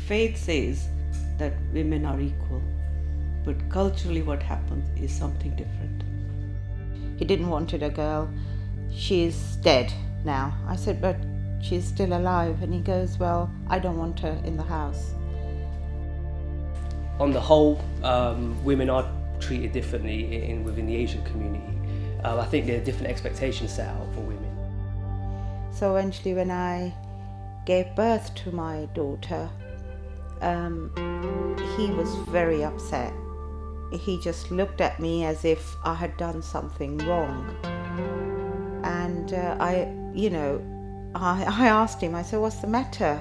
faith says that women are equal, but culturally what happens is something different. He didn't wanted a girl. She's dead now. I said, but she's still alive. And he goes, well, I don't want her in the house. On the whole, women are treated differently within the Asian community. I think there are different expectations set out for women. So eventually when I gave birth to my daughter, he was very upset. He just looked at me as if I had done something wrong. And I asked him, I said, what's the matter?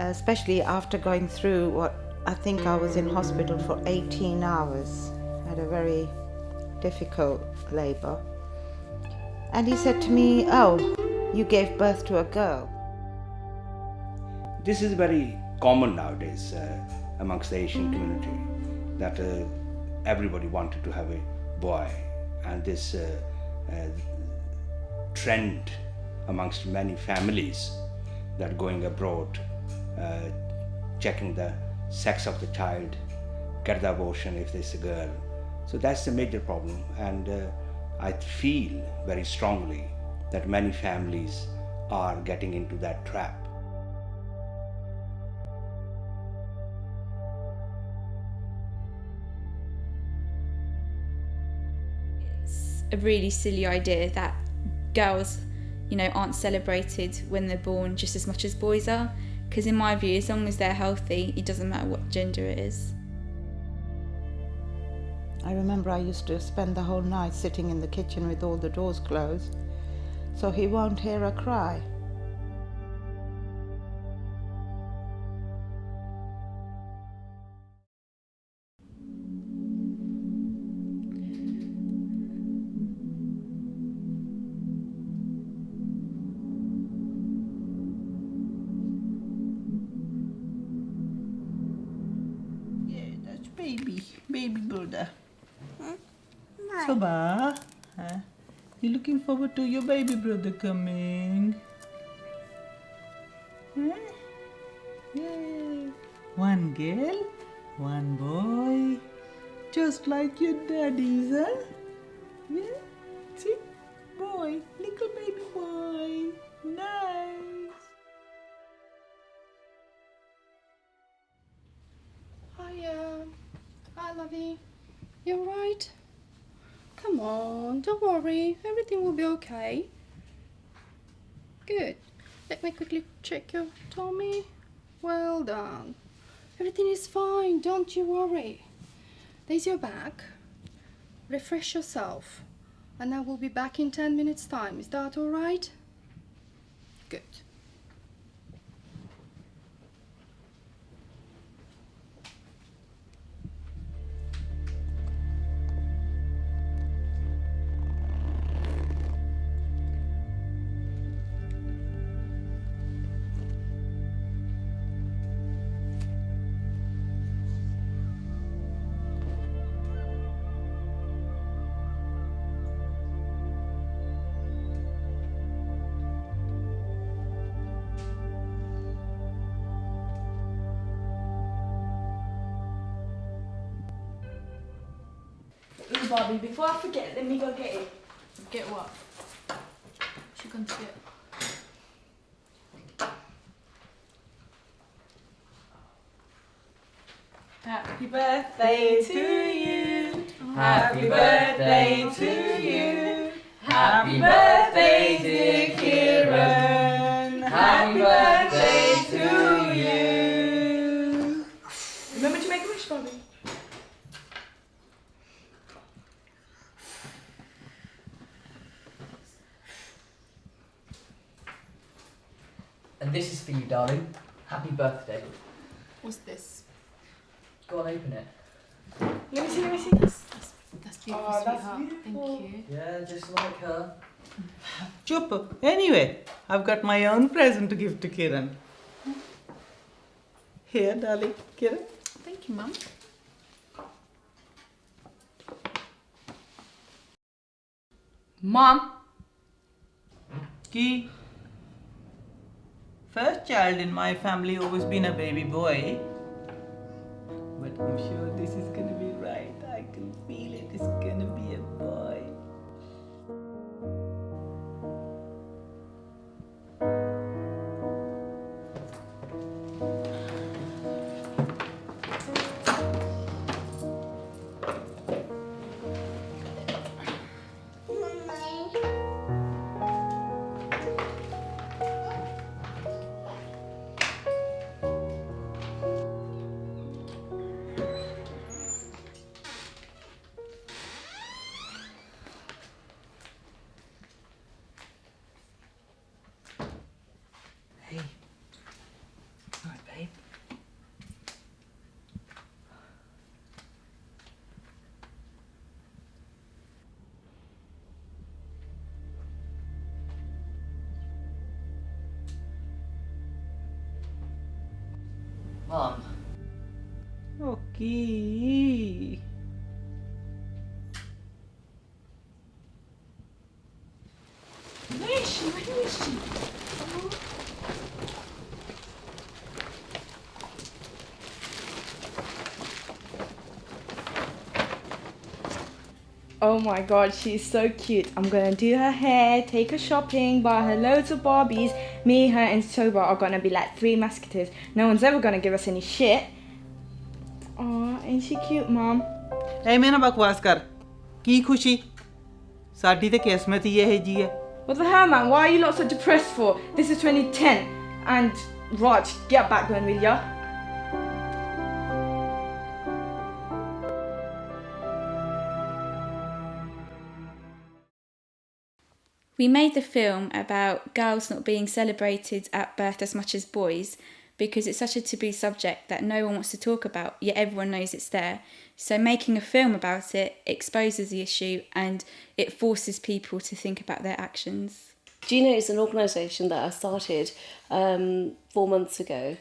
Especially after going through what I think I was in hospital for 18 hours. I had a very difficult labour. And he said to me, oh, you gave birth to a girl. This is very common nowadays amongst the Asian community, that everybody wanted to have a boy, and this trend amongst many families that going abroad, checking the sex of the child, get the abortion if there's a girl. So that's the major problem, and I feel very strongly that many families are getting into that trap. It's a really silly idea that girls, aren't celebrated when they're born just as much as boys are. Because in my view, as long as they're healthy, it doesn't matter what gender it is. I remember I used to spend the whole night sitting in the kitchen with all the doors closed, so he won't hear her cry. Baby brother. Soba, you looking forward to your baby brother coming? Yay! One girl, one boy, just like your daddy's, huh? Yeah? See? Boy, little baby boy. Nice. Hi, lovey. You alright? Come on, don't worry. Everything will be okay. Good. Let me quickly check your tummy. Well done. Everything is fine. Don't you worry. There's your bag. Refresh yourself. And I will be back in 10 minutes' time. Is that alright? Good. Ooh, Bobby, before I forget, let me go get it. Get what? She can see it. Happy birthday to you. Happy birthday to you. Happy birthday, dear Kieran. Happy birthday to you. Remember to make a wish, Bobby. And this is for you, darling. Happy birthday. What's this? Go on, open it. Let me see. That's beautiful, Oh, that's sweetheart. beautiful. Thank you. Yeah, just like her. Chup. Anyway, I've got my own present to give to Kiran. Here, darling. Kiran. Thank you, Mum. Mom. Key. First child in my family always been a baby boy. But I'm sure this is gonna be right. I can feel it. It's gonna be a boy. Hey. Alright, babe. Mom. Okay. Where is she? Where is she? Oh my god, she's so cute. I'm gonna do her hair, take her shopping, buy her loads of Barbies. Me, her and Soba are gonna be like 3 musketeers. No one's ever gonna give us any shit. Aw, ain't she cute, Mom? Hey, मैं ना बकवास कर की खुशी साडी ते किस्मत ही ये जी है. What the hell, man? Why are you lot so depressed for? This is 2010. And Raj, get back going, will ya? We made the film about girls not being celebrated at birth as much as boys because it's such a taboo subject that no one wants to talk about, yet everyone knows it's there. So making a film about it exposes the issue and it forces people to think about their actions. GINA is an organisation that I started 4 months ago.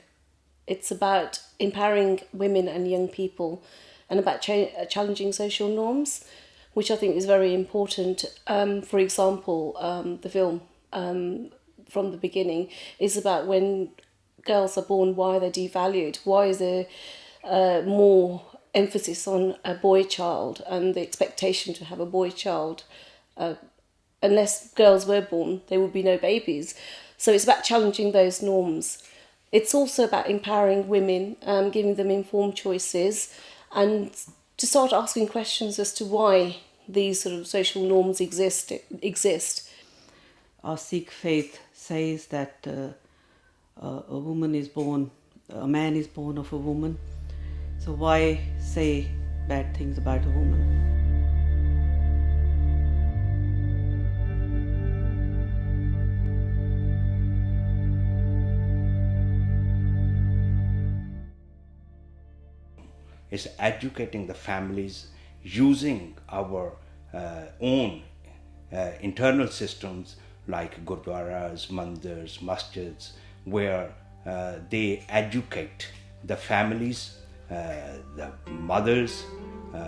It's about empowering women and young people and about challenging social norms, which I think is very important. For example, the film from the beginning is about when girls are born, why they're devalued, why is there more emphasis on a boy child and the expectation to have a boy child. Unless girls were born, there would be no babies. So it's about challenging those norms. It's also about empowering women, giving them informed choices and to start asking questions as to why these sort of social norms exist. Our Sikh faith says that a woman is born, a man is born of a woman. So why say bad things about a woman? It's educating the families using our own internal systems like gurdwaras, mandirs, masjids, where they educate the families, the mothers,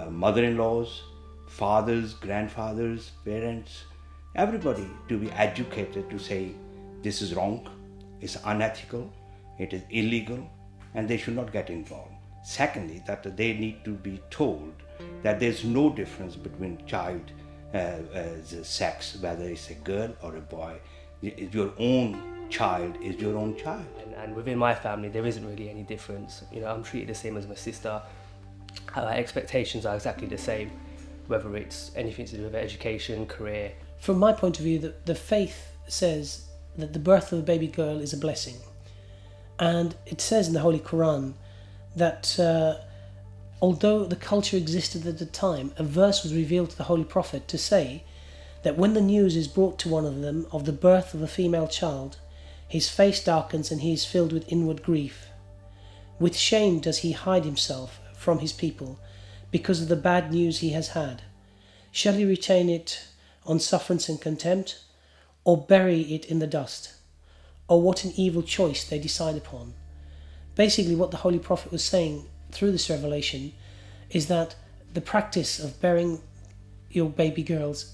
mother-in-laws, fathers, grandfathers, parents, everybody to be educated to say this is wrong, it's unethical, it is illegal, and they should not get involved. Secondly, that they need to be told that there's no difference between child sex, whether it's a girl or a boy. Your own child is your own child. And within my family, there isn't really any difference. You know, I'm treated the same as my sister. Our expectations are exactly the same, whether it's anything to do with education, career. From my point of view, the faith says that the birth of a baby girl is a blessing. And it says in the Holy Quran that although the culture existed at the time, a verse was revealed to the Holy Prophet to say that when the news is brought to one of them of the birth of a female child, his face darkens and he is filled with inward grief. With shame does he hide himself from his people because of the bad news he has had. Shall he retain it on sufferance and contempt, or bury it in the dust? Or what an evil choice they decide upon. Basically what the Holy Prophet was saying through this revelation is that the practice of burying your baby girls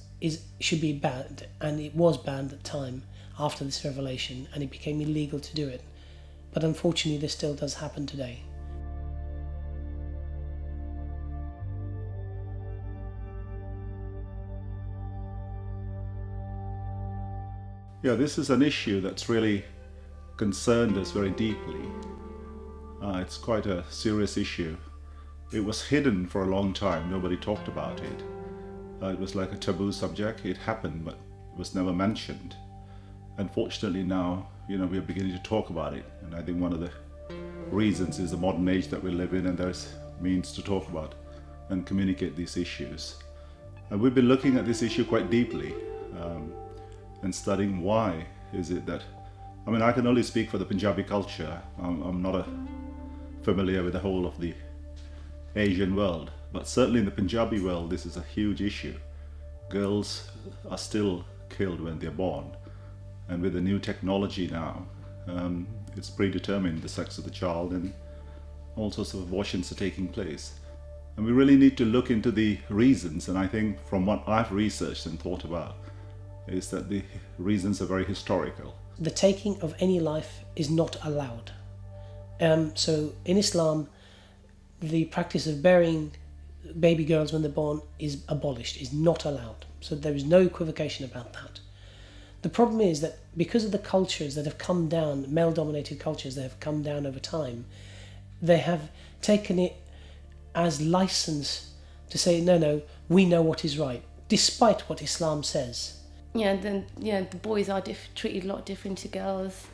should be banned, and it was banned at the time. after this revelation, and it became illegal to do it. But unfortunately, this still does happen today. Yeah, this is an issue that's really concerned us very deeply. It's quite a serious issue. It was hidden for a long time. Nobody talked about it. It was like a taboo subject. It happened, but it was never mentioned. Unfortunately now, we are beginning to talk about it. And I think one of the reasons is the modern age that we live in, and there's means to talk about and communicate these issues. And we've been looking at this issue quite deeply and studying why is it that, I can only speak for the Punjabi culture. I'm not familiar with the whole of the Asian world, but certainly in the Punjabi world this is a huge issue. Girls are still killed when they're born, and with the new technology now, it's predetermined the sex of the child, and all sorts of abortions are taking place. And we really need to look into the reasons, and I think from what I've researched and thought about is that the reasons are very historical. The taking of any life is not allowed. So in Islam, the practice of burying baby girls when they're born is abolished, is not allowed. So there is no equivocation about that. The problem is that because of the cultures that have come down, male-dominated cultures that have come down over time, they have taken it as license to say, no, we know what is right, despite what Islam says. The boys are treated a lot different to girls.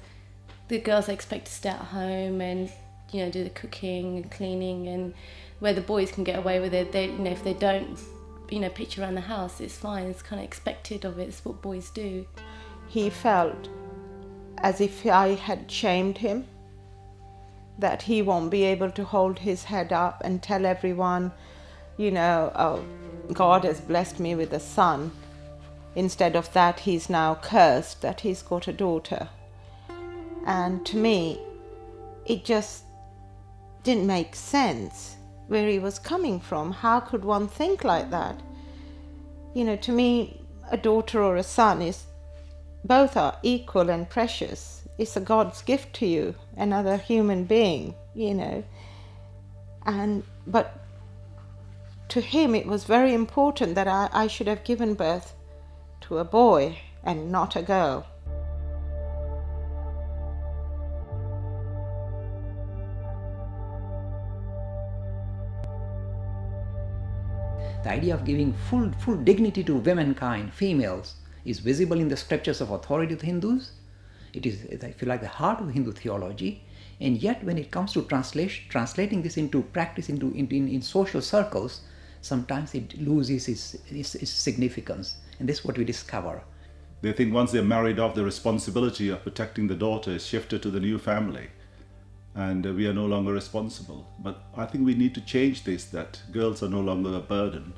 The girls are expected to stay at home and do the cooking and cleaning, and where the boys can get away with it, if they don't pitch around the house, it's fine. It's kind of expected of it. It's what boys do. He felt as if I had shamed him, that he won't be able to hold his head up and tell everyone, oh, God has blessed me with a son. Instead of that, he's now cursed that he's got a daughter. And to me, it just didn't make sense where he was coming from. How could one think like that? To me, a daughter or a son both are equal and precious. It's a God's gift to you, another human being, But to him, it was very important that I should have given birth to a boy and not a girl. The idea of giving full dignity to womankind, females, is visible in the scriptures of authority of the Hindus. It is, I feel like, the heart of Hindu theology. And yet when it comes to translating this into practice in social circles, sometimes it loses its significance. And this is what we discover. They think once they're married off, the responsibility of protecting the daughter is shifted to the new family, and we are no longer responsible. But I think we need to change this, that girls are no longer a burden.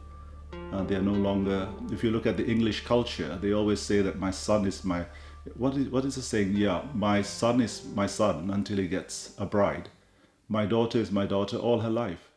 They are no longer, if you look at the English culture, they always say that my son is my, what is the saying? Yeah, my son is my son until he gets a bride. My daughter is my daughter all her life.